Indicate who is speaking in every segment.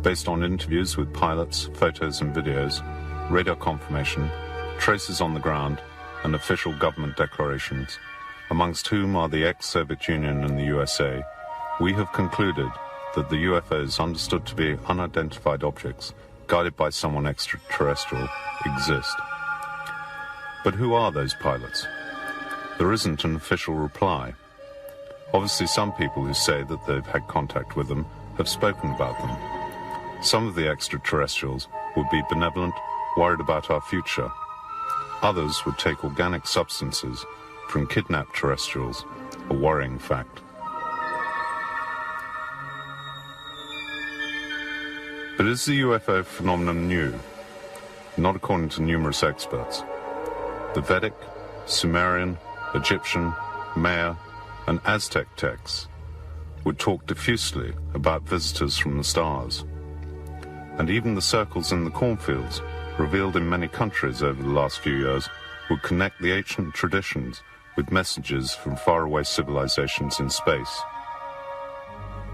Speaker 1: based on interviews with pilots, photos and videos, radar confirmation, traces on the ground, and official government declarations, amongst whom are the ex-Soviet Union and the USA, we have concluded that the UFOs understood to be unidentified objects guided by someone extraterrestrial exist. But who are those pilots? There isn't an official reply. Obviously, some people who say that they've had contact with them have spoken about them. Some of the extraterrestrials would be benevolent, worried about our future. Others would take organic substances from kidnapped terrestrials, a worrying fact. But is the UFO phenomenon new? Not according to numerous experts. The Vedic, Sumerian, Egyptian, Maya, and Aztec texts would talk diffusely about visitors from the stars. And even the circles in the cornfields, revealed in many countries over the last few years, would connect the ancient traditions with messages from faraway civilizations in space.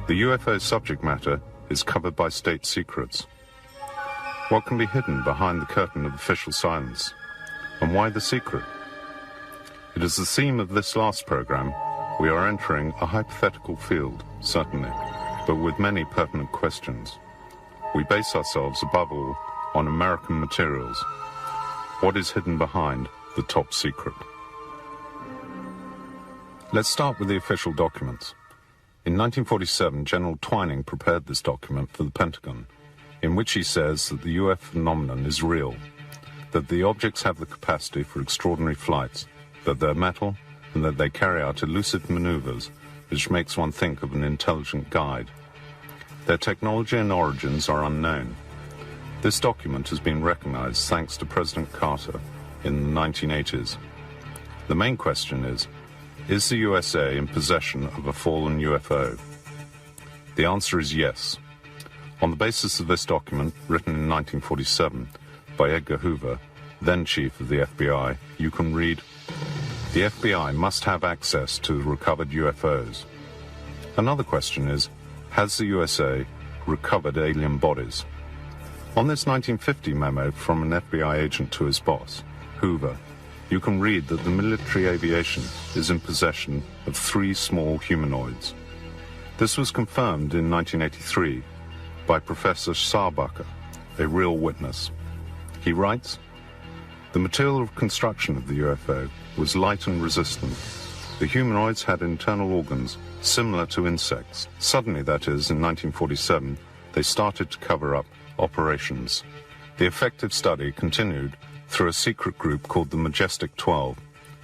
Speaker 1: The UFO subject matter is covered by state secrets. What can be hidden behind the curtain of official silence? And why the secret? It is the theme of this last program. We are entering a hypothetical field, certainly, but with many pertinent questions. We base ourselves above all on American materials. What is hidden behind the top secret? Let's start with the official documents. In 1947, General Twining prepared this document for the Pentagon, in which he says that the UFO phenomenon is real, that the objects have the capacity for extraordinary flights, that they're metal, and that they carry out elusive maneuvers, which makes one think of an intelligent guide. Their technology and origins are unknown. This document has been recognized thanks to President Carter in the 1980s. The main question is the USA in possession of a fallen UFO? The answer is yes. On the basis of this document, written in 1947 by Edgar Hoover, then chief of the FBI, you can read, "The FBI must have access to the recovered UFOs." Another question is, has the USA recovered alien bodies? On this 1950 memo from an FBI agent to his boss, Hoover, you can read that the military aviation is in possession of 3 small humanoids. This was confirmed in 1983 by Professor Sarbacher, a real witness. He writes, "The material of construction of the UFO was light and resistant. The humanoids had internal organs similar to insects. Suddenly, that is, in 1947, they started to cover up operations. The effective study continued through a secret group called the Majestic 12.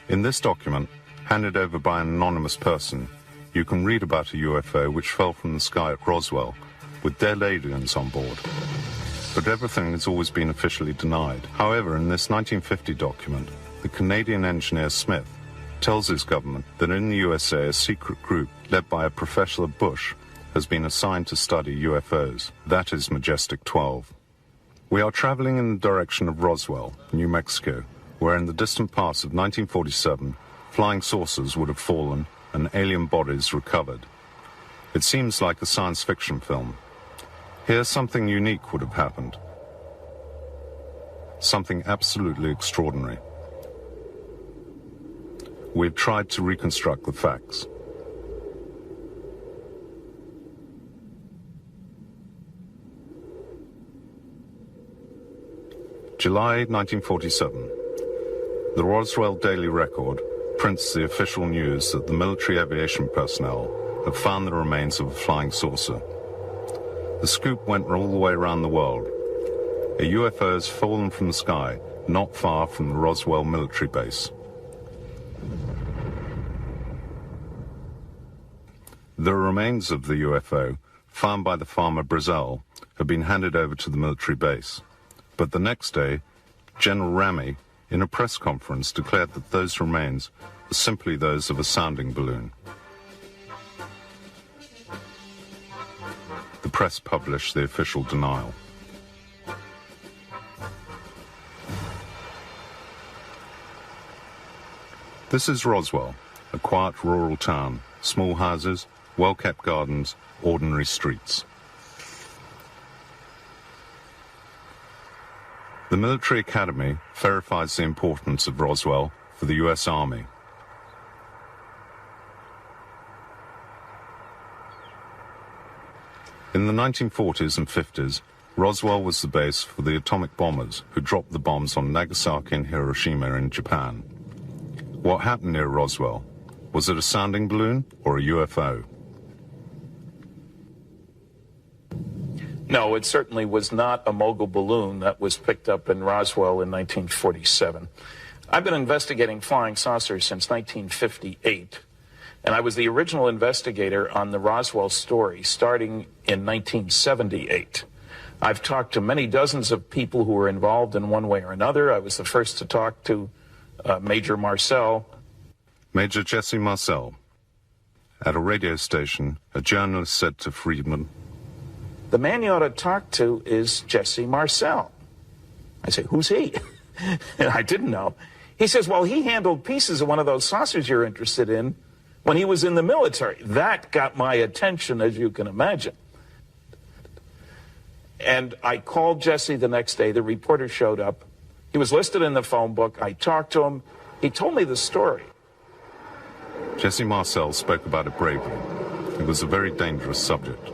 Speaker 1: In this document, handed over by an anonymous person, you can read about a UFO which fell from the sky at Roswell, with dead aliens on board. But everything has always been officially denied. However, in this 1950 document, the Canadian engineer Smith tells his government that in the USA a secret group led by a Professor Bush has been assigned to study UFOs. That is Majestic 12. We are traveling in the direction of Roswell, New Mexico, where in the distant past of 1947, flying saucers would have fallen and alien bodies recovered. It seems like a science fiction film. Here something unique would have happened. Something absolutely extraordinary. We've tried to reconstruct the facts. July 1947. The Roswell Daily Record prints the official news that the military aviation personnel have found the remains of a flying saucer. The scoop went all the way around the world. A UFO has fallen from the sky, not far from the Roswell military base. The remains of the UFO, found by the farmer Brazel, have been handed over to the military base. But the next day, General Ramey, in a press conference, declared that those remains were simply those of a sounding balloon. The press published the official denial. This is Roswell, a quiet rural town, small houses, well-kept gardens, ordinary streets. The military academy verifies the importance of Roswell for the U.S. Army. In the 1940s and 50s, Roswell was the base for the atomic bombers who dropped the bombs on Nagasaki and Hiroshima in Japan. What happened near Roswell? Was it a sounding balloon or a UFO?
Speaker 2: No, it certainly was not a mogul balloon that was picked up in Roswell in 1947. I've been investigating flying saucers since 1958, and I was the original investigator on the Roswell story starting in 1978. I've talked to many dozens of people who were involved in one way or another. I was the first to talk to Major Marcel.
Speaker 1: Major Jesse Marcel. At a radio station, a journalist said to Friedman,
Speaker 2: "The man you ought to talk to is Jesse Marcel." I say, "Who's he?" And I didn't know. He says, "Well, he handled pieces of one of those saucers you're interested in when he was in the military." That got my attention, as you can imagine. And I called Jesse the next day. The reporter showed up. He was listed in the phone book. I talked to him. He told me the story.
Speaker 1: Jesse Marcel spoke about it bravely. It was a very dangerous subject.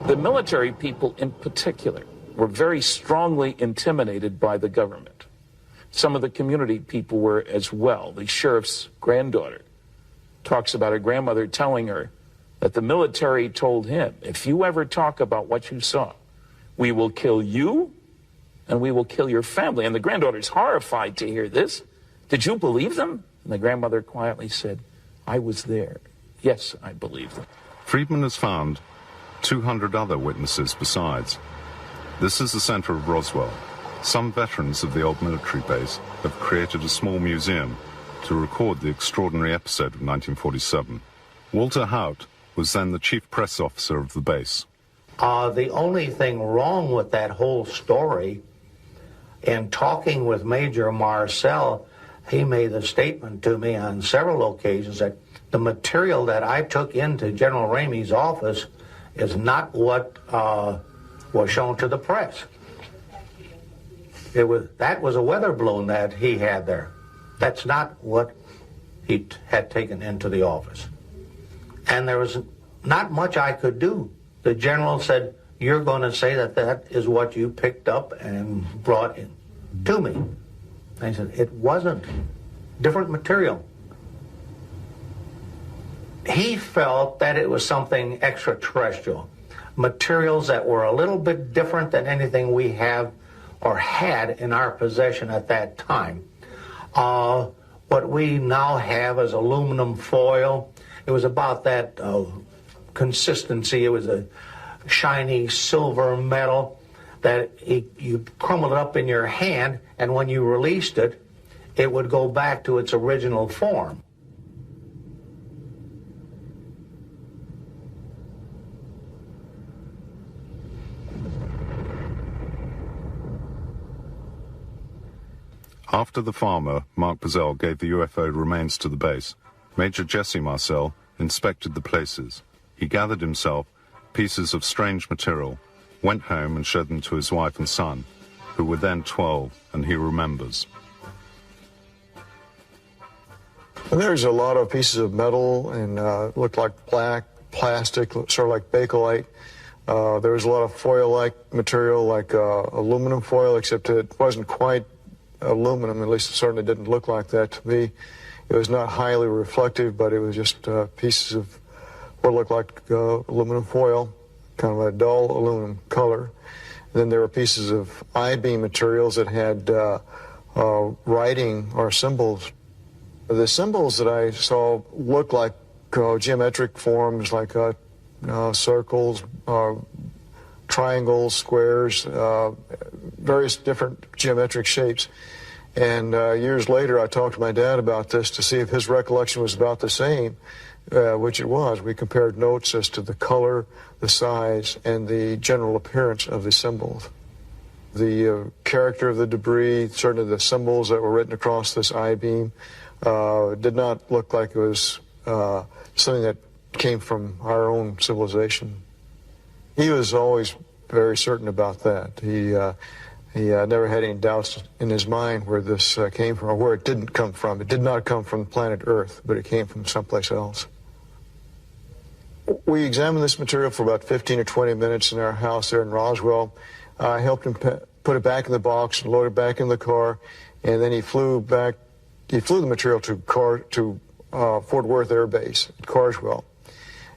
Speaker 2: The military people in particular were very strongly intimidated by the government. Some of the community people were as well. The sheriff's granddaughter talks about her grandmother telling her that the military told him, "If you ever talk about what you saw, we will kill you and we will kill your family." And the granddaughter's horrified to hear this. "Did you believe them?" And the grandmother quietly said, "I was there. Yes, I believe them."
Speaker 1: Friedman has found 200 other witnesses besides. This is the center of Roswell. Some veterans of the old military base have created a small museum to record the extraordinary episode of 1947. Walter Haut was then the chief press officer of the base.
Speaker 3: The only thing wrong with that whole story, in talking with Major Marcel, he made a statement to me on several occasions that the material that I took into General Ramey's office is not what was shown to the press. That was a weather balloon that he had there. That's not what he had taken into the office. And there was not much I could do. The general said, "You're going to say that that is what you picked up and brought in to me." And I said, "It wasn't. Different material." He felt that it was something extraterrestrial, materials that were a little bit different than anything we have or had in our possession at that time. What we now have is aluminum foil. It was about that consistency. It was a shiny silver metal that you crumbled it up in your hand, and when you released it, it would go back to its original form.
Speaker 1: After the farmer, Mark Bazell, gave the UFO remains to the base, Major Jesse Marcel inspected the places. He gathered himself pieces of strange material, went home and showed them to his wife and son, who were then 12, and he remembers.
Speaker 4: And there's a lot of pieces of metal and looked like black plastic, sort of like bakelite. There was a lot of foil-like material, like aluminum foil, except it wasn't quite aluminum. At least it certainly didn't look like that to me. It was not highly reflective, but it was just pieces of what looked like aluminum foil, kind of a dull aluminum color. And then there were pieces of I-beam materials that had writing or symbols. The symbols that I saw looked like geometric forms, like circles, triangles, squares, various different geometric shapes. And years later, I talked to my dad about this to see if his recollection was about the same, which it was. We compared notes as to the color, the size, and the general appearance of the symbols. The character of the debris, certainly the symbols that were written across this I-beam, did not look like it was something that came from our own civilization. He was always very certain about that. He never had any doubts in his mind where this came from or where it didn't come from. It did not come from planet Earth, but it came from someplace else. We examined this material for about 15 or 20 minutes in our house there in Roswell. I helped him put it back in the box and load it back in the car, and then he flew the material to Fort Worth Air Base at Carswell.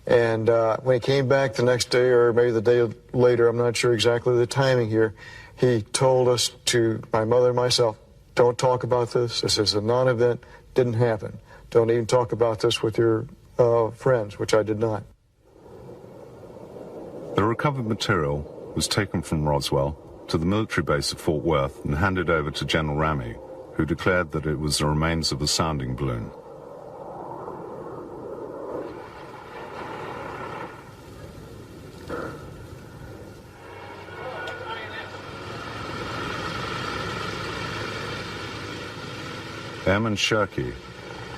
Speaker 4: And when he came back the next day, or maybe the day later, I'm not sure exactly the timing here, he told us, to my mother and myself, don't talk about this. This is a non-event, didn't happen. Don't even talk about this with your friends, which I did not.
Speaker 1: The recovered material was taken from Roswell to the military base at Fort Worth and handed over to General Ramey, who declared that it was the remains of a sounding balloon. Airman Shirky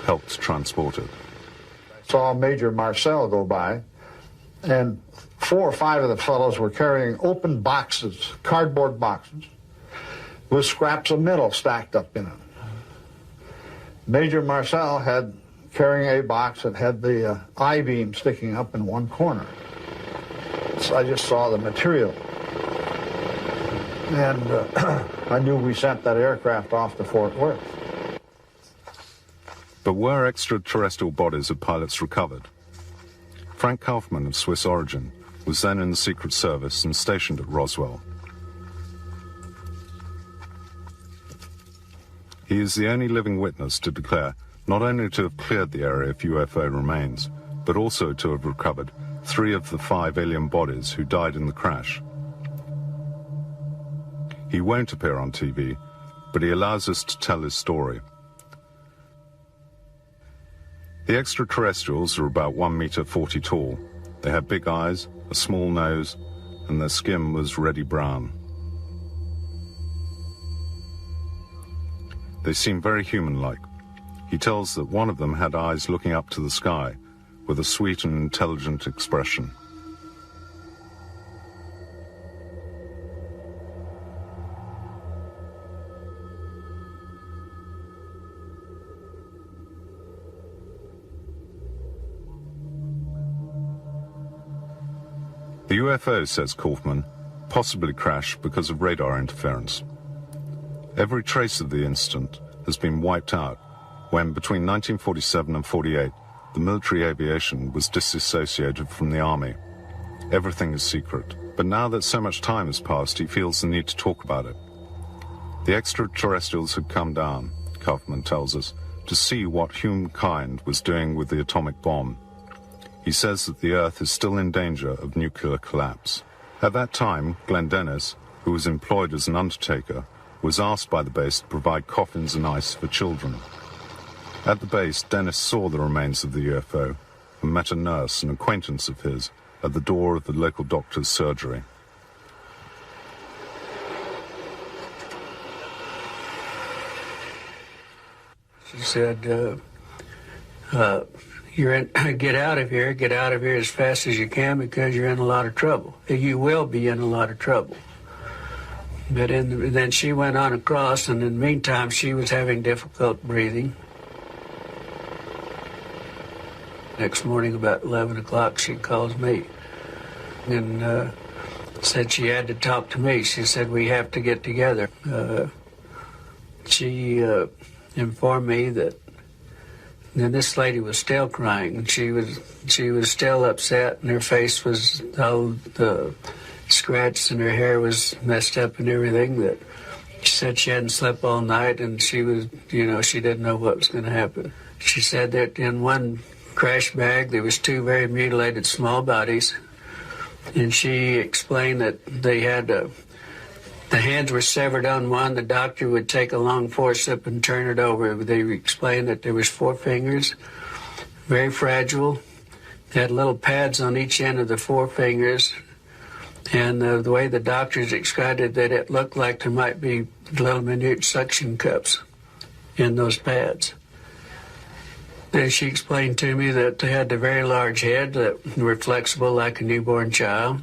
Speaker 1: helped transport it.
Speaker 5: I saw Major Marcel go by, and 4 or 5 of the fellows were carrying open boxes, cardboard boxes, with scraps of metal stacked up in it. Major Marcel had carrying a box that had the I-beam sticking up in one corner. So I just saw the material. And I knew we sent that aircraft off to Fort Worth.
Speaker 1: But were extraterrestrial bodies of pilots recovered? Frank Kaufman, of Swiss origin, was then in the Secret Service and stationed at Roswell. He is the only living witness to declare not only to have cleared the area of UFO remains, but also to have recovered 3 of the 5 alien bodies who died in the crash. He won't appear on TV, but he allows us to tell his story. The extraterrestrials are about 1.40 meters tall. They had big eyes, a small nose, and their skin was reddy brown. They seem very human-like. He tells that one of them had eyes looking up to the sky with a sweet and intelligent expression. The UFO, says Kaufman, possibly crashed because of radar interference. Every trace of the incident has been wiped out when, between 1947 and 48, the military aviation was disassociated from the army. Everything is secret. But now that so much time has passed, he feels the need to talk about it. The extraterrestrials had come down, Kaufman tells us, to see what humankind was doing with the atomic bomb. He says that the Earth is still in danger of nuclear collapse. At that time, Glenn Dennis, who was employed as an undertaker, was asked by the base to provide coffins and ice for children. At the base, Dennis saw the remains of the UFO and met a nurse, an acquaintance of his, at the door of the local doctor's surgery.
Speaker 6: She said, get out of here as fast as you can because you're in a lot of trouble. You will be in a lot of trouble. But then she went on across, and in the meantime, she was having difficult breathing. Next morning, about 11 o'clock, she calls me and said she had to talk to me. She said, we have to get together. She informed me that and this lady was still crying, and she was still upset, and her face was all scratched, and her hair was messed up and everything. That she said she hadn't slept all night, and she was, she didn't know what was going to happen. She said that in one crash bag there was 2 very mutilated small bodies, and she explained that they had the hands were severed on one. The doctor would take a long forceps and turn it over. They explained that there was 4 fingers, very fragile. They had little pads on each end of the 4 fingers. And the way the doctors described it, that it looked like there might be little minute suction cups in those pads. Then she explained to me that they had a very large head that were flexible like a newborn child.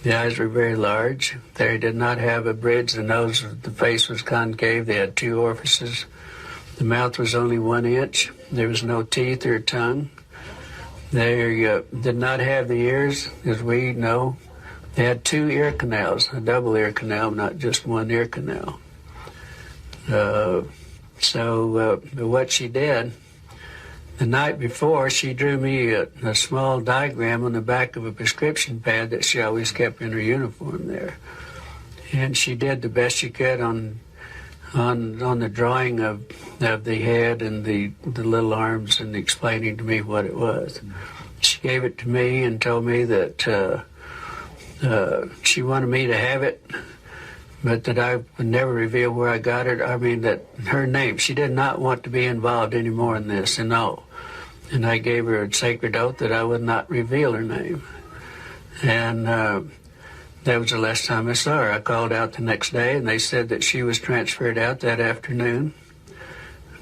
Speaker 6: The eyes were very large. They did not have a bridge. The face was concave. They had 2 orifices. The mouth was only 1 inch. There was no teeth or tongue. They did not have the ears, as we know. They had 2 ear canals, a double ear canal, not just 1 ear canal. What she did, the night before, she drew me a small diagram on the back of a prescription pad that she always kept in her uniform there. And she did the best she could on the drawing of the head and the little arms and explaining to me what it was. She gave it to me and told me that she wanted me to have it, but that I would never reveal where I got it. I mean, that her name, she did not want to be involved anymore in this and all. And I gave her a sacred oath that I would not reveal her name. And that was the last time I saw her. I called out the next day, and they said that she was transferred out that afternoon.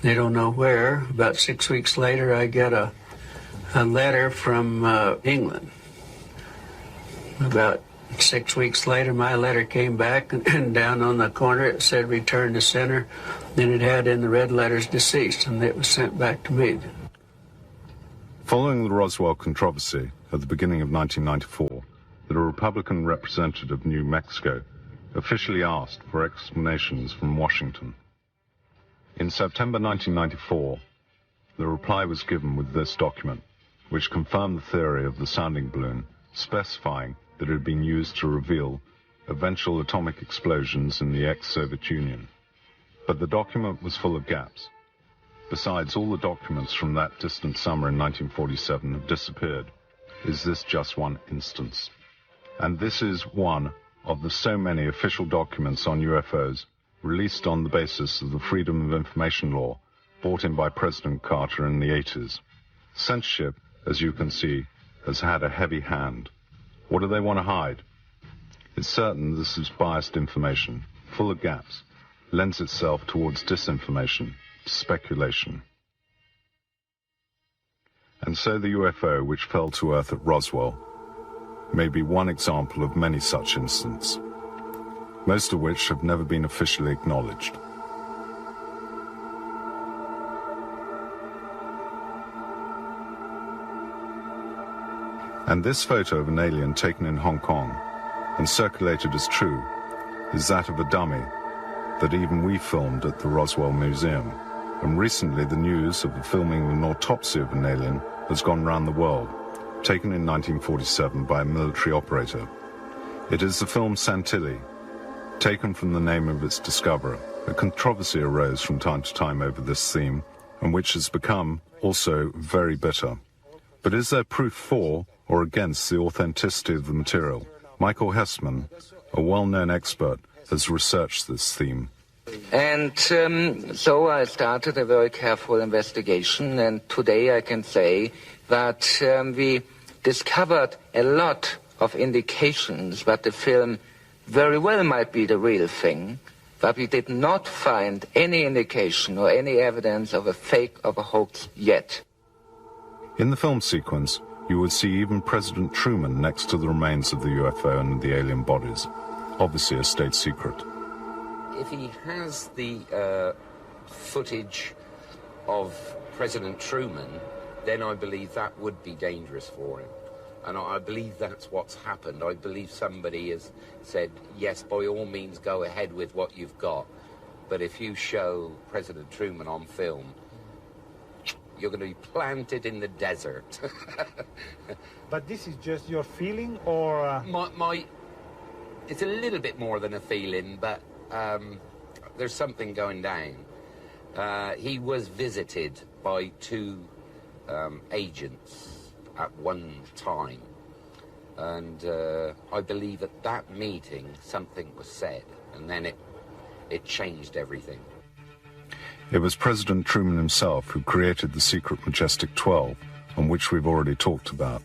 Speaker 6: They don't know where. About 6 weeks later, I get a letter from England. About 6 weeks later, my letter came back, and down on the corner it said return to center. Then it had in the red letters deceased, and it was sent back to me.
Speaker 1: Following the Roswell controversy at the beginning of 1994, that a Republican representative of New Mexico officially asked for explanations from Washington. In September 1994, the reply was given with this document, which confirmed the theory of the sounding balloon, specifying that it had been used to reveal eventual atomic explosions in the ex-Soviet Union. But the document was full of gaps. Besides, all the documents from that distant summer in 1947 have disappeared. Is this just one instance? And this is one of the so many official documents on UFOs released on the basis of the Freedom of Information Law brought in by President Carter in the 80s. Censorship, as you can see, has had a heavy hand. What do they want to hide? It's certain this is biased information, full of gaps, lends itself towards disinformation, speculation. And so the UFO which fell to Earth at Roswell may be one example of many such incidents, most of which have never been officially acknowledged. And this photo of an alien taken in Hong Kong and circulated as true is that of a dummy that even we filmed at the Roswell Museum. And recently the news of the filming of an autopsy of an alien has gone round the world, taken in 1947 by a military operator. It is the film Santilli, taken from the name of its discoverer. A controversy arose from time to time over this theme, and which has become also very bitter. But is there proof for or against the authenticity of the material? Michael Hessman, a well-known expert, has researched this theme.
Speaker 7: And so I started a very careful investigation, and today I can say that we discovered a lot of indications that the film very well might be the real thing, but we did not find any indication or any evidence of a fake, of a hoax yet.
Speaker 1: In the film sequence, you would see even President Truman next to the remains of the UFO and the alien bodies, obviously a state secret.
Speaker 8: If he has the footage of President Truman, then I believe that would be dangerous for him. And I believe that's what's happened. I believe somebody has said, yes, by all means, go ahead with what you've got. But if you show President Truman on film, you're going to be planted in the desert.
Speaker 9: But this is just your feeling, or...?
Speaker 8: It's a little bit more than a feeling, but there's something going down. He was visited by 2 agents at one time, and I believe at that meeting something was said, and then it changed everything.
Speaker 1: It was President Truman himself who created the secret Majestic 12, on which we've already talked about,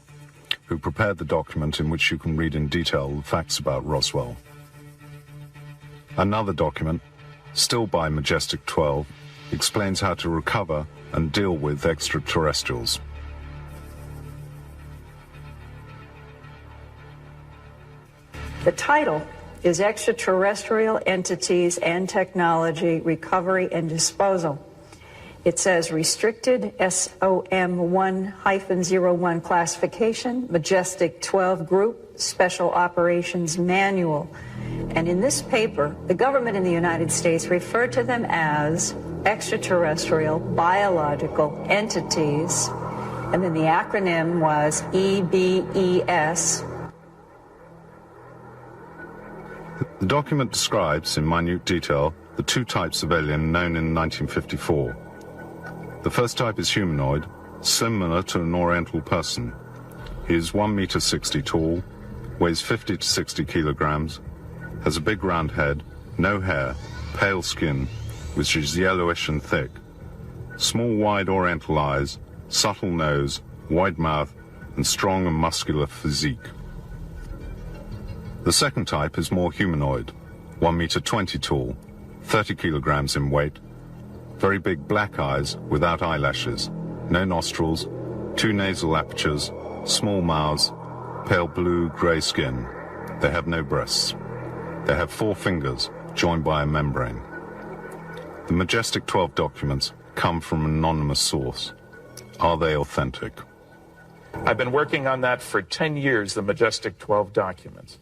Speaker 1: who prepared the document in which you can read in detail the facts about Roswell. Another document, still by Majestic 12, explains how to recover and deal with extraterrestrials.
Speaker 10: The title is Extraterrestrial Entities and Technology Recovery and Disposal. It says restricted SOM1-01 classification, Majestic 12 Group, Special Operations Manual. And in this paper, the government in the United States referred to them as extraterrestrial biological entities. And then the acronym was EBES.
Speaker 1: The document describes in minute detail the two types of alien known in 1954. The first type is humanoid, similar to an Oriental person. He is 1 meter 60 tall, weighs 50 to 60 kilograms, has a big round head, no hair, pale skin, which is yellowish and thick, small wide Oriental eyes, subtle nose, wide mouth, and strong and muscular physique. The second type is more humanoid, 1 meter 20 tall, 30 kilograms in weight, very big black eyes without eyelashes, no nostrils, 2 nasal apertures, small mouths, pale blue-grey skin. They have no breasts. They have 4 fingers joined by a membrane. The Majestic 12 documents come from an anonymous source. Are they authentic?
Speaker 2: I've been working on that for 10 years, the Majestic 12 documents.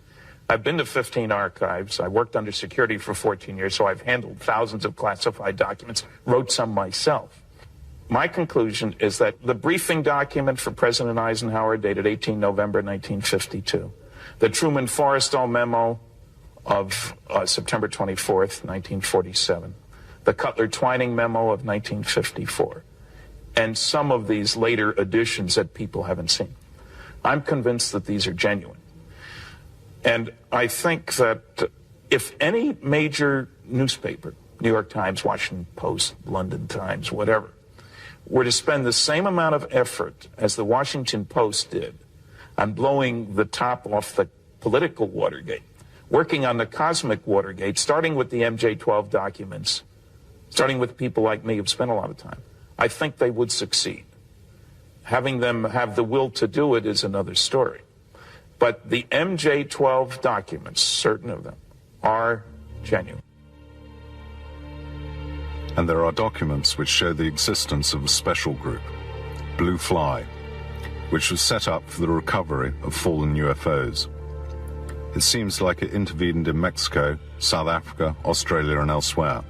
Speaker 2: I've been to 15 archives. I worked under security for 14 years, so I've handled thousands of classified documents, wrote some myself. My conclusion is that the briefing document for President Eisenhower dated 18 November 1952, the Truman-Forrestal memo of September 24th, 1947, the Cutler-Twining memo of 1954, and some of these later additions that people haven't seen. I'm convinced that these are genuine. And I think that if any major newspaper, New York Times, Washington Post, London Times, whatever, were to spend the same amount of effort as the Washington Post did on blowing the top off the political Watergate, working on the cosmic Watergate, starting with the MJ-12 documents, starting with people like me who've spent a lot of time, I think they would succeed. Having them have the will to do it is another story. But the MJ-12 documents, certain of them, are genuine.
Speaker 1: And there are documents which show the existence of a special group, Blue Fly, which was set up for the recovery of fallen UFOs. It seems like it intervened in Mexico, South Africa, Australia, and elsewhere.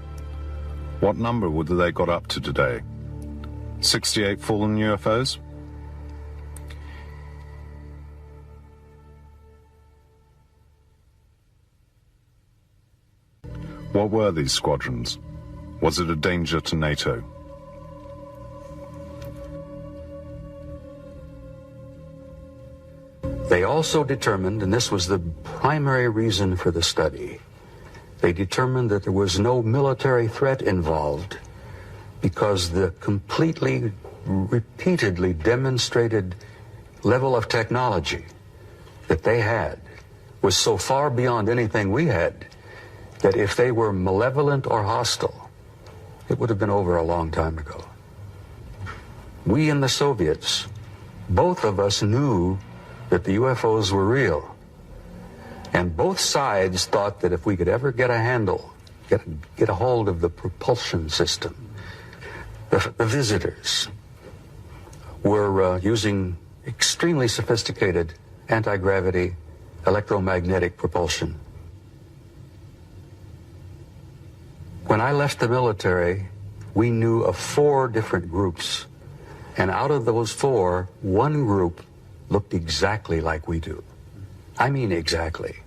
Speaker 1: What number would they got up to today? 68 fallen UFOs? What were these squadrons? Was it a danger to NATO?
Speaker 11: They also determined, and this was the primary reason for the study, they determined that there was no military threat involved because the completely, repeatedly demonstrated level of technology that they had was so far beyond anything we had that if they were malevolent or hostile, it would have been over a long time ago. We and the Soviets, both of us knew that the UFOs were real. And both sides thought that if we could ever get a handle, get a hold of the propulsion system, the visitors were using extremely sophisticated anti-gravity electromagnetic propulsion. When I left the military, we knew of 4 different groups. And out of those 4, one group looked exactly like we do. I mean exactly.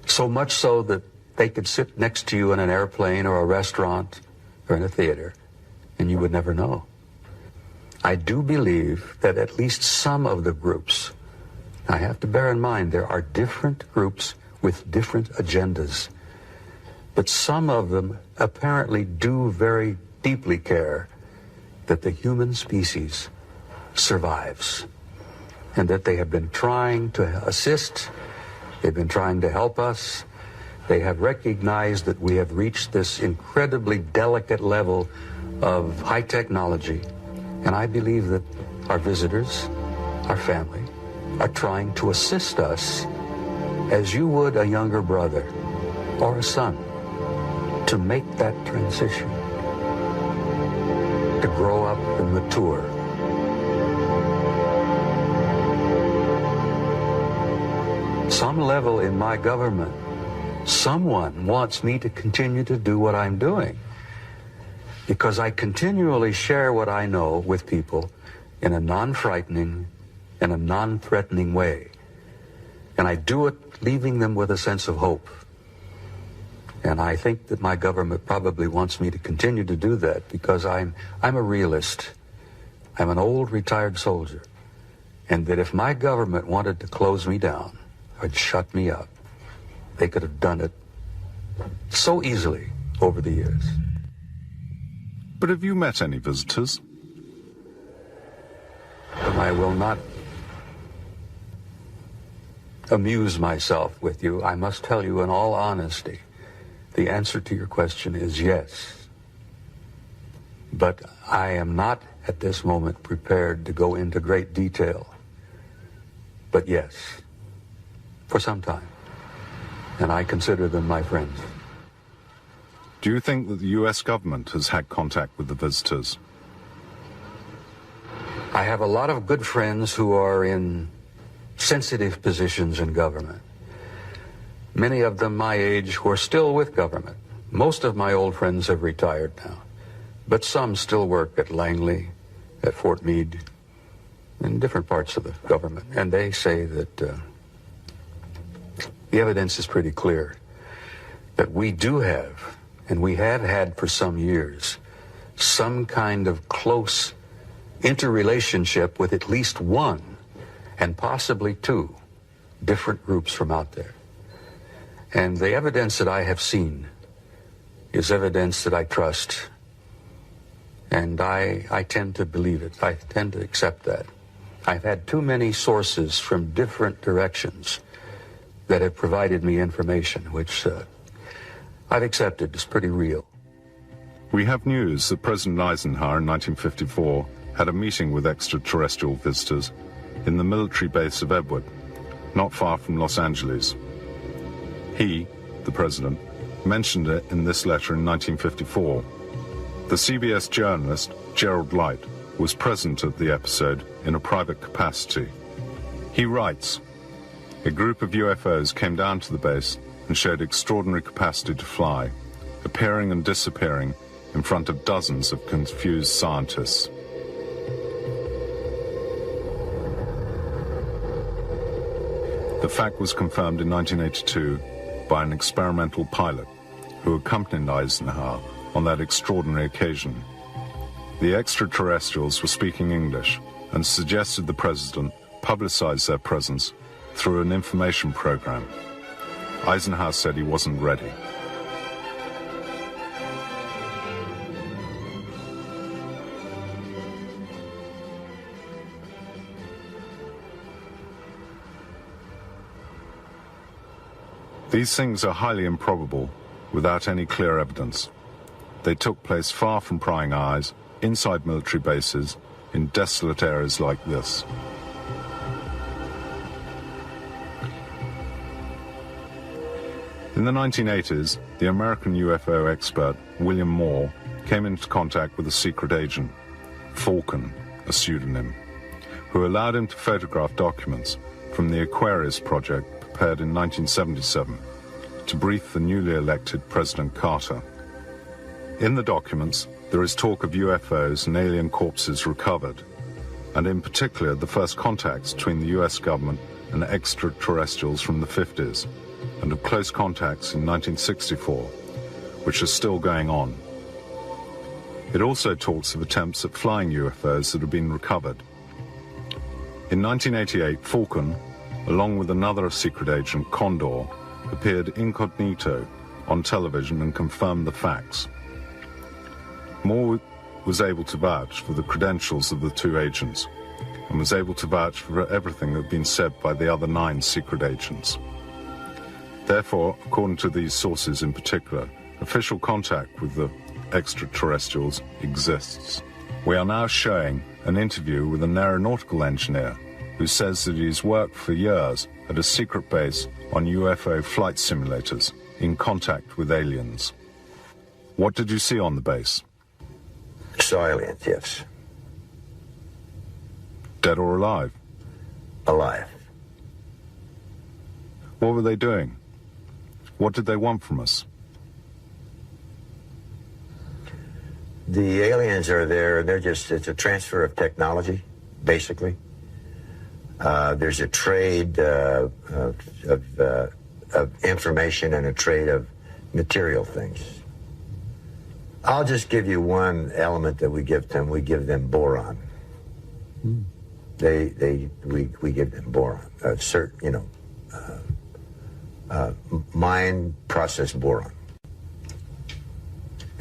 Speaker 11: So much so that they could sit next to you in an airplane or a restaurant or in a theater, and you would never know. I do believe that at least some of the groups, I have to bear in mind there are different groups with different agendas, but some of them apparently do very deeply care that the human species survives and that they have been trying to assist, they've been trying to help us, they have recognized that we have reached this incredibly delicate level of high technology, and I believe that our visitors, our family, are trying to assist us as you would a younger brother or a son, to make that transition, to grow up and mature. Some level in my government, someone wants me to continue to do what I'm doing, because I continually share what I know with people in a non-frightening and a non-threatening way. And I do it leaving them with a sense of hope. And I think that my government probably wants me to continue to do that, because I'm a realist. I'm an old retired soldier. And that if my government wanted to close me down or shut me up, they could have done it so easily over the years.
Speaker 1: But have you met any visitors?
Speaker 11: I will not amuse myself with you. I must tell you in all honesty, the answer to your question is yes. But I am not at this moment prepared to go into great detail. But yes, for some time. And I consider them my friends.
Speaker 1: Do you think that the US government has had contact with the visitors?
Speaker 11: I have a lot of good friends who are in sensitive positions in government. Many of them my age who are still with government. Most of my old friends have retired now, but some still work at Langley, at Fort Meade, in different parts of the government. And they say that the evidence is pretty clear that we do have, and we have had for some years, some kind of close interrelationship with at least one, and possibly two, different groups from out there. And the evidence that I have seen is evidence that I trust, and I tend to believe it. I tend to accept that. I've had too many sources from different directions that have provided me information, which I've accepted as pretty real.
Speaker 1: We have news that President Eisenhower in 1954 had a meeting with extraterrestrial visitors in the military base of Edward, not far from Los Angeles. He, the president, mentioned it in this letter in 1954. The CBS journalist, Gerald Light, was present at the episode in a private capacity. He writes, "A group of UFOs came down to the base and showed extraordinary capacity to fly, appearing and disappearing in front of dozens of confused scientists." The fact was confirmed in 1982 by an experimental pilot who accompanied Eisenhower on that extraordinary occasion. The extraterrestrials were speaking English and suggested the president publicize their presence through an information program. Eisenhower said he wasn't ready. These things are highly improbable without any clear evidence. They took place far from prying eyes, inside military bases, in desolate areas like this. In the 1980s, the American UFO expert William Moore came into contact with a secret agent, Falcon, a pseudonym, who allowed him to photograph documents from the Aquarius project prepared in 1977 to brief the newly elected President Carter. In the documents, there is talk of UFOs and alien corpses recovered, and in particular the first contacts between the US government and extraterrestrials from the 50s, and of close contacts in 1964, which are still going on. It also talks of attempts at flying UFOs that have been recovered. In 1988, Falcon, along with another secret agent, Condor, appeared incognito on television and confirmed the facts. Moore was able to vouch for the credentials of the two agents and was able to vouch for everything that had been said by the other 9 secret agents. Therefore, according to these sources in particular, official contact with the extraterrestrials exists. We are now showing an interview with an aeronautical engineer who says that he's worked for years at a secret base on UFO flight simulators in contact with aliens. What did you see on the base?
Speaker 12: Saw aliens, yes.
Speaker 1: Dead or alive?
Speaker 12: Alive.
Speaker 1: What were they doing? What did they want from us?
Speaker 12: The aliens are there, and it's a transfer of technology, basically. There's a trade of information and a trade of material things. I'll just give you one element that we give them. We give them boron. We give them boron, certain, mind process boron.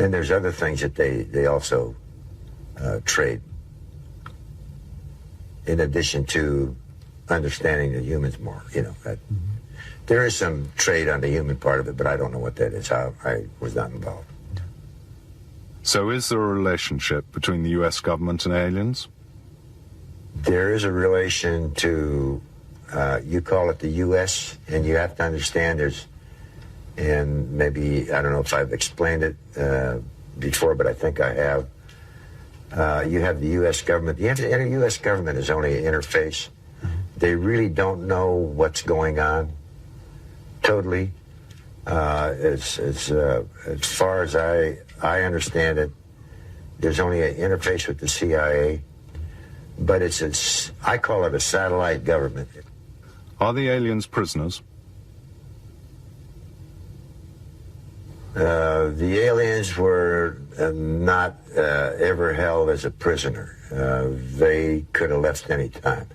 Speaker 12: And there's other things that they also trade, in addition to understanding the humans more. There is some trade on the human part of it, but I don't know what that is. I was not involved.
Speaker 1: So is there a relationship between the U.S. government and aliens?
Speaker 12: There is a relation to, you call it the U.S., and you have to understand and maybe, I don't know if I've explained it before, but I think I have. You have the U.S. government. The U.S. government is only an interface. They really don't know what's going on, totally. As far as I understand it, there's only an interface with the CIA, but I call it a satellite government.
Speaker 1: Are the aliens prisoners?
Speaker 12: The aliens were not ever held as a prisoner. They could have left any time.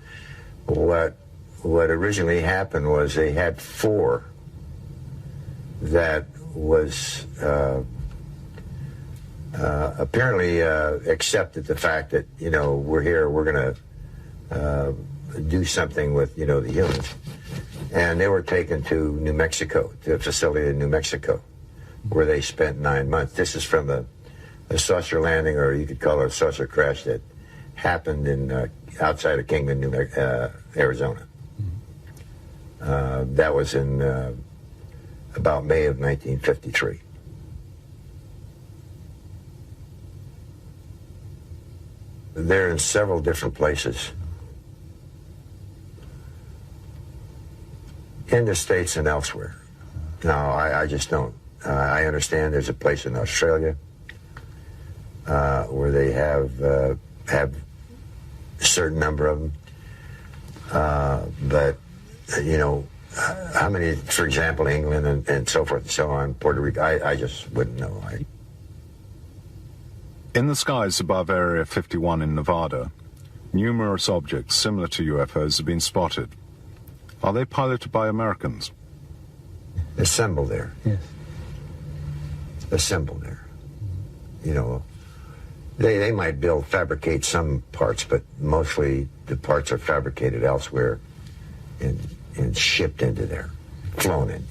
Speaker 12: What originally happened was they had 4 that was apparently accepted the fact that, we're here, we're going to do something with, the humans. And they were taken to New Mexico, to a facility in New Mexico, where they spent 9 months. This is from a saucer landing, or you could call it a saucer crash, that happened in outside of Kingman, Arizona. That was in about May of 1953. They're in several different places in the States and elsewhere. No, I just don't. I understand there's a place in Australia where they have a certain number of them. But, how many, for example, England and so forth and so on, Puerto Rico, I just wouldn't know.
Speaker 1: In the skies above Area 51 in Nevada, numerous objects similar to UFOs have been spotted. Are they piloted by Americans?
Speaker 12: Assembled there.
Speaker 13: Yes.
Speaker 12: Assembled there. They might fabricate some parts, but mostly the parts are fabricated elsewhere and shipped into there, flown in,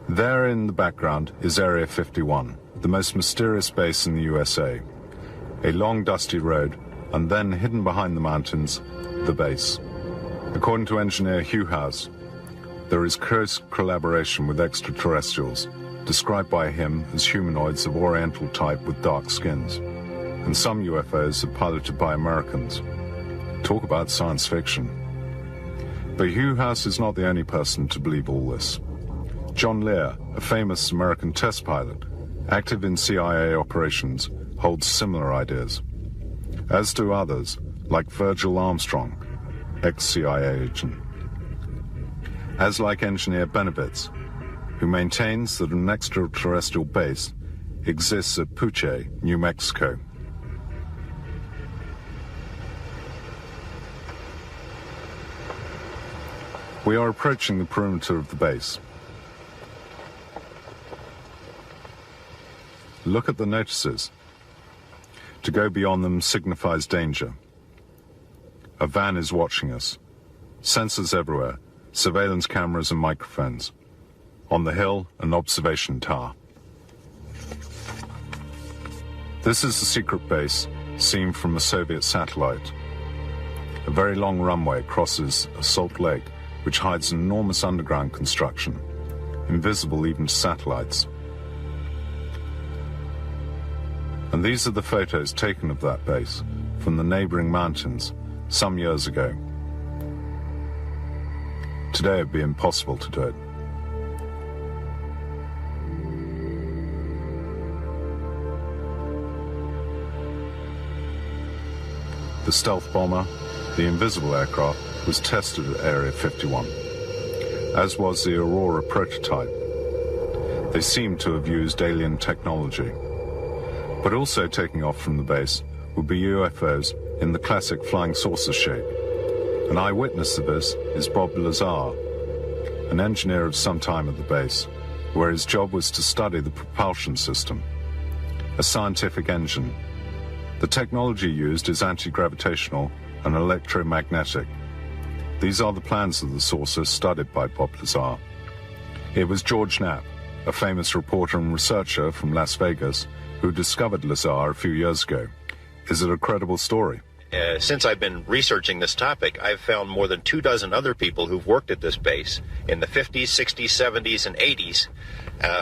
Speaker 1: There in the background is Area 51, the most mysterious base in the USA. A long, dusty road, and then hidden behind the mountains, the base. According to engineer Hugh House, there is close collaboration with extraterrestrials, described by him as humanoids of Oriental type with dark skins. And some UFOs are piloted by Americans. Talk about science fiction. But Hugh House is not the only person to believe all this. John Lear, a famous American test pilot, active in CIA operations, holds similar ideas. As do others, like Virgil Armstrong, ex-CIA agent. As like engineer Benevitz, who maintains that an extraterrestrial base exists at Puche, New Mexico. We are approaching the perimeter of the base. Look at the notices. To go beyond them signifies danger. A van is watching us. Sensors everywhere, surveillance cameras and microphones. On the hill, an observation tower. This is the secret base, seen from a Soviet satellite. A very long runway crosses a salt lake which hides an enormous underground construction, invisible even to satellites. And these are the photos taken of that base from the neighboring mountains some years ago. Today it would be impossible to do it. The stealth bomber, the invisible aircraft, was tested at Area 51, as was the Aurora prototype. They seemed to have used alien technology. But also taking off from the base would be UFOs in the classic flying saucer shape. An eyewitness of this is Bob Lazar, an engineer of some time at the base, where his job was to study the propulsion system, a scientific engine. The technology used is anti-gravitational and electromagnetic. These are the plans of the saucer studied by Bob Lazar. It was George Knapp, a famous reporter and researcher from Las Vegas, who discovered Lazar a few years ago. Is it a credible story?
Speaker 13: Since I've been researching this topic, I've found more than 24 other people who've worked at this base in the 50s, 60s, 70s, and 80s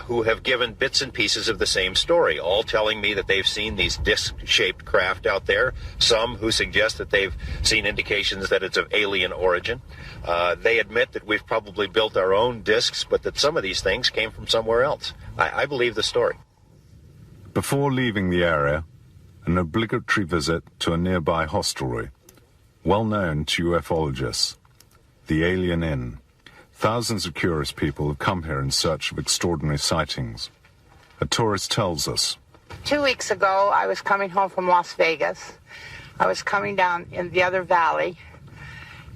Speaker 13: who have given bits and pieces of the same story, all telling me that they've seen these disc-shaped craft out there, some who suggest that they've seen indications that it's of alien origin. They admit that we've probably built our own discs, but that some of these things came from somewhere else. I believe the story.
Speaker 1: Before leaving the area, an obligatory visit to a nearby hostelry, well known to ufologists, the Alien Inn. Thousands of curious people have come here in search of extraordinary sightings. A tourist tells us.
Speaker 14: 2 weeks ago, I was coming home from Las Vegas. I was coming down in the other valley,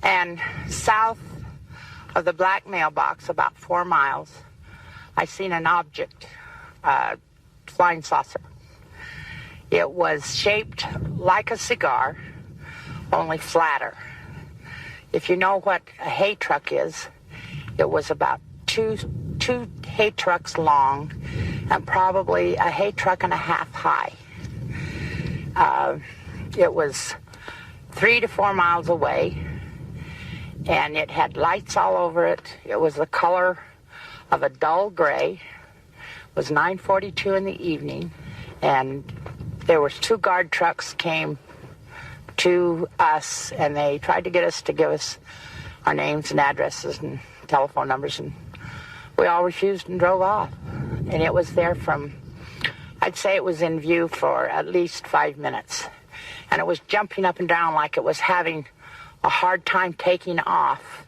Speaker 14: and south of the black mailbox, about 4 miles, I seen an object, flying saucer. It was shaped like a cigar, only flatter. If you know what a hay truck is, it was about two hay trucks long and probably a hay truck and a half high. It was 3 to 4 miles away, and it had lights all over it. It was the color of a dull gray. It was 9:42 in the evening, and there was 2 guard trucks came to us, and they tried to get us to give us our names and addresses and telephone numbers, and we all refused and drove off. And it was there from, I'd say it was in view for at least 5 minutes. And it was jumping up and down like it was having a hard time taking off.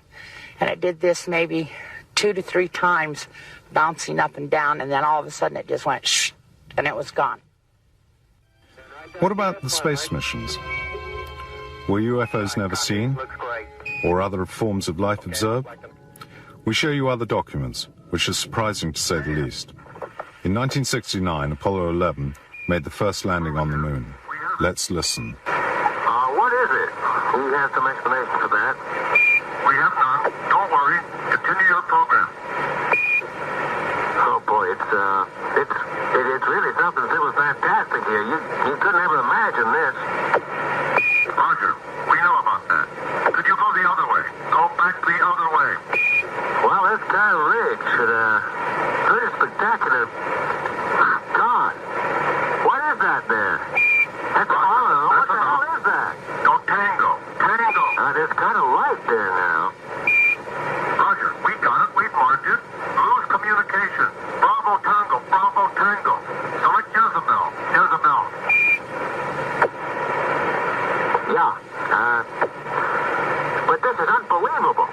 Speaker 14: And it did this maybe 2 to 3 times, bouncing up and down, and then all of a sudden it just went shh, and it was gone.
Speaker 1: What about the space missions? Were UFOs never seen? Or other forms of life observed? We show you other documents, which are surprising to say the least. In 1969, Apollo 11 made the first landing on the moon. Let's listen.
Speaker 15: What is it? We have some explanation for that. We have none. Don't worry. Continue your program. Oh boy, it's really something that was fantastic here. You couldn't ever imagine this. Roger, we know about that. Could you go the other way? Go back the other way. Well, this kind of ridge, pretty spectacular. God, what is that there? That's Apollo. What the hell is that? Go Tango. Tango. There's kind of light there now. Roger, we got it. We've marked it. Lose communication. Bravo Tango. Bravo Tango. Select Jezebel. Jezebel. Yeah. But this is unbelievable.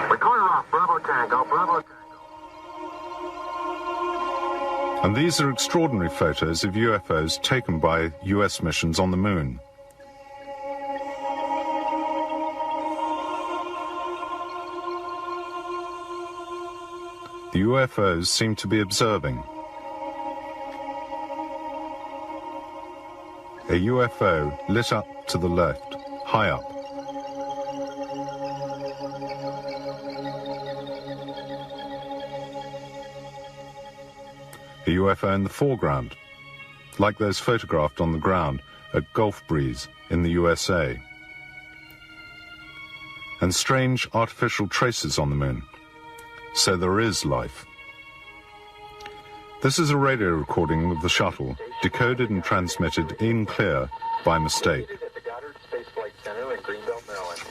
Speaker 15: We're calling off Bravo Tango. Bravo Tango.
Speaker 1: And these are extraordinary photos of UFOs taken by US missions on the moon. The UFOs seem to be observing. A UFO lit up to the left, high up. A UFO in the foreground, like those photographed on the ground at Gulf Breeze in the USA. and strange artificial traces on the moon. So there is life. This is a radio recording of the shuttle, decoded and transmitted in clear by mistake.
Speaker 16: At the Goddard Space Flight Center in Greenbelt, Maryland.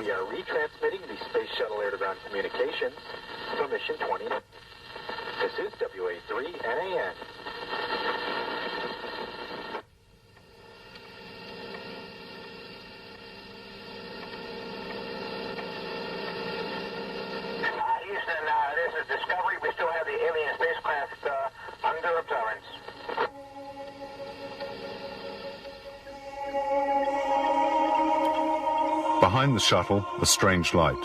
Speaker 16: We are retransmitting the Space Shuttle Air-to-Ground Communications from Mission 20. This is WA3 NAN. Houston, this is Discovery. We still have the alien spacecraft under observance.
Speaker 1: Behind the shuttle, a strange light.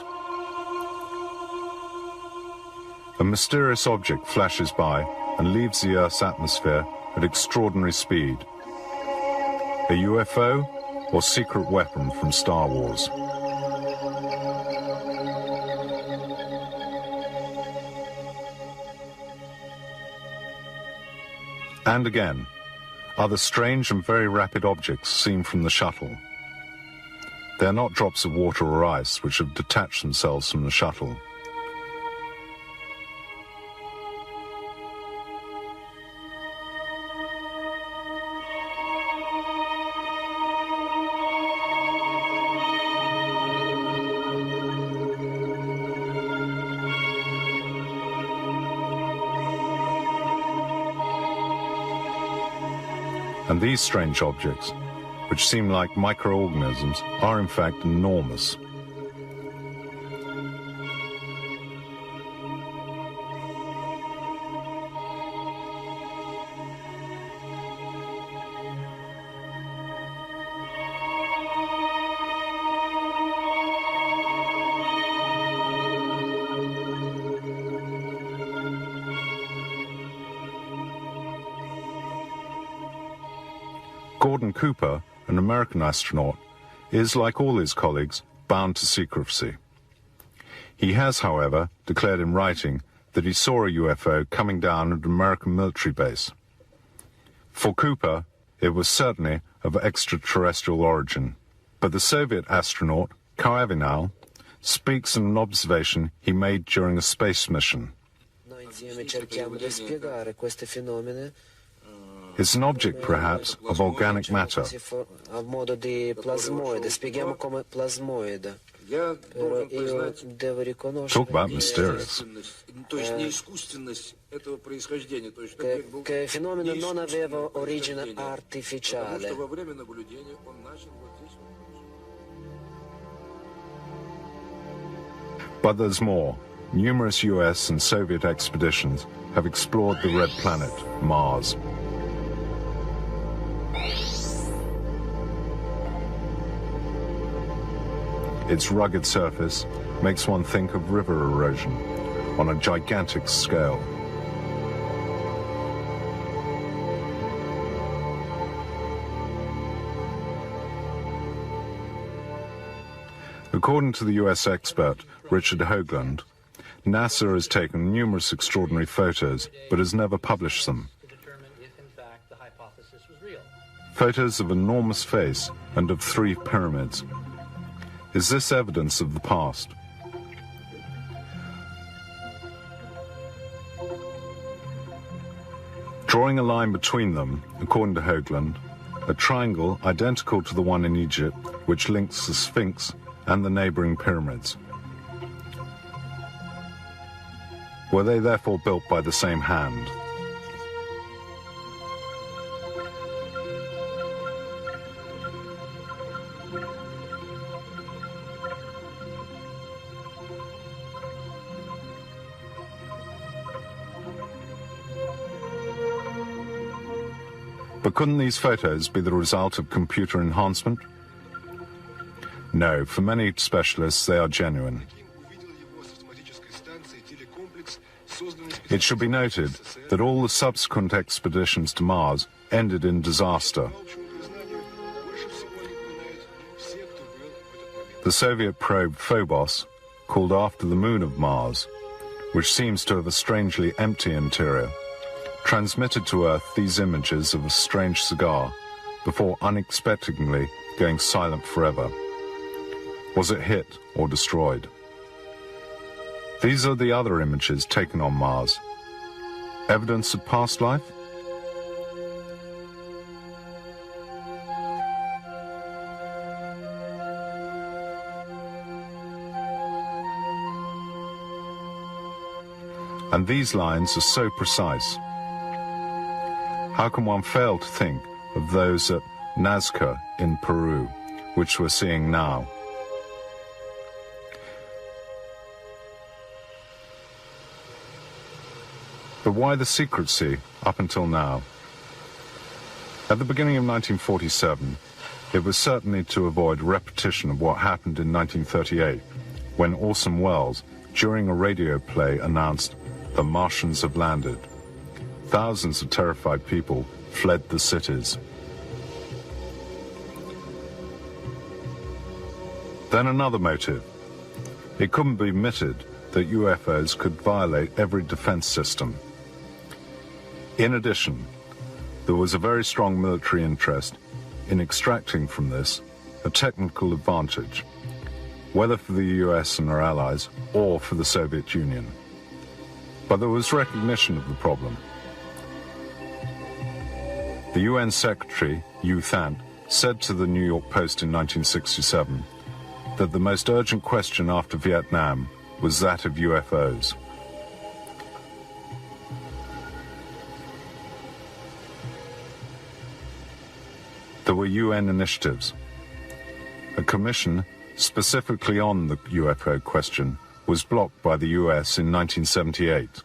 Speaker 1: A mysterious object flashes by and leaves the Earth's atmosphere at extraordinary speed. A UFO or secret weapon from Star Wars? And again, other strange and very rapid objects seen from the shuttle. They are not drops of water or ice which have detached themselves from the shuttle. And these strange objects, which seem like microorganisms, are in fact enormous. Gordon Cooper, an American astronaut, is, like all his colleagues, bound to secrecy. He has, however, declared in writing that he saw a UFO coming down at an American military base. For Cooper, it was certainly of extraterrestrial origin. But the Soviet astronaut, Koavinal, speaks of an observation he made during a space mission. It's an object, perhaps, of organic matter. Talk about mysterious. But there's more. Numerous US and Soviet expeditions have explored the red planet, Mars. Its rugged surface makes one think of river erosion on a gigantic scale. According to the US expert Richard Hoagland, NASA has taken numerous extraordinary photos but has never published them. Photos of enormous face and of 3 pyramids. Is this evidence of the past? Drawing a line between them, according to Hoagland, a triangle identical to the one in Egypt, which links the Sphinx and the neighboring pyramids. Were they therefore built by the same hand? But couldn't these photos be the result of computer enhancement? No, for many specialists they are genuine. It should be noted that all the subsequent expeditions to Mars ended in disaster. The Soviet probe Phobos, called after the moon of Mars, which seems to have a strangely empty interior, transmitted to Earth these images of a strange cigar before unexpectedly going silent forever. Was it hit or destroyed? These are the other images taken on Mars. Evidence of past life? And these lines are so precise. How can one fail to think of those at Nazca in Peru, which we're seeing now? But why the secrecy up until now? At the beginning of 1947, it was certainly to avoid repetition of what happened in 1938, when Orson Welles, during a radio play, announced, "The Martians have landed." Thousands of terrified people fled the cities. Then another motive. It couldn't be admitted that UFOs could violate every defense system. In addition, there was a very strong military interest in extracting from this a technical advantage, whether for the US and our allies or for the Soviet Union. But there was recognition of the problem. The UN Secretary, U Thant, said to the New York Post in 1967 that the most urgent question after Vietnam was that of UFOs. There were UN initiatives. A commission specifically on the UFO question was blocked by the US in 1978.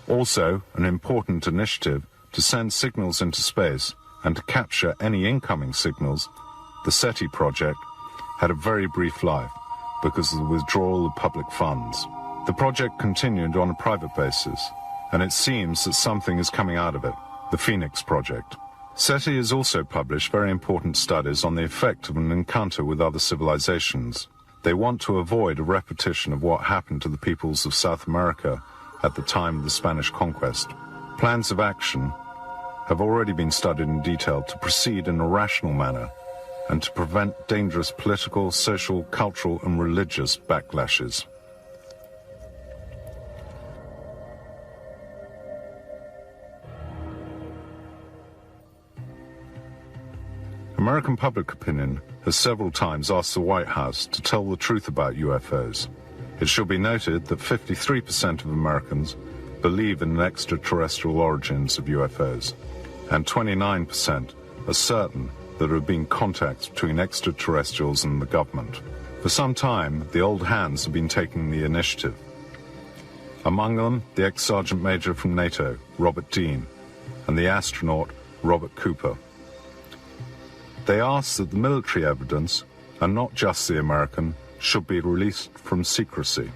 Speaker 1: Also, an important initiative to send signals into space and to capture any incoming signals, the SETI project, had a very brief life because of the withdrawal of public funds. The project continued on a private basis, and it seems that something is coming out of it, the Phoenix Project. SETI has also published very important studies on the effect of an encounter with other civilizations. They want to avoid a repetition of what happened to the peoples of South America at the time of the Spanish conquest. Plans of action have already been studied in detail to proceed in a rational manner and to prevent dangerous political, social, cultural, and religious backlashes. American public opinion has several times asked the White House to tell the truth about UFOs. It should be noted that 53% of Americans believe in the extraterrestrial origins of UFOs, and 29% are certain that there have been contacts between extraterrestrials and the government. For some time, the old hands have been taking the initiative. Among them, the ex-sergeant major from NATO, Robert Dean, and the astronaut, Robert Cooper. They ask that the military evidence, and not just the American, should be released from secrecy.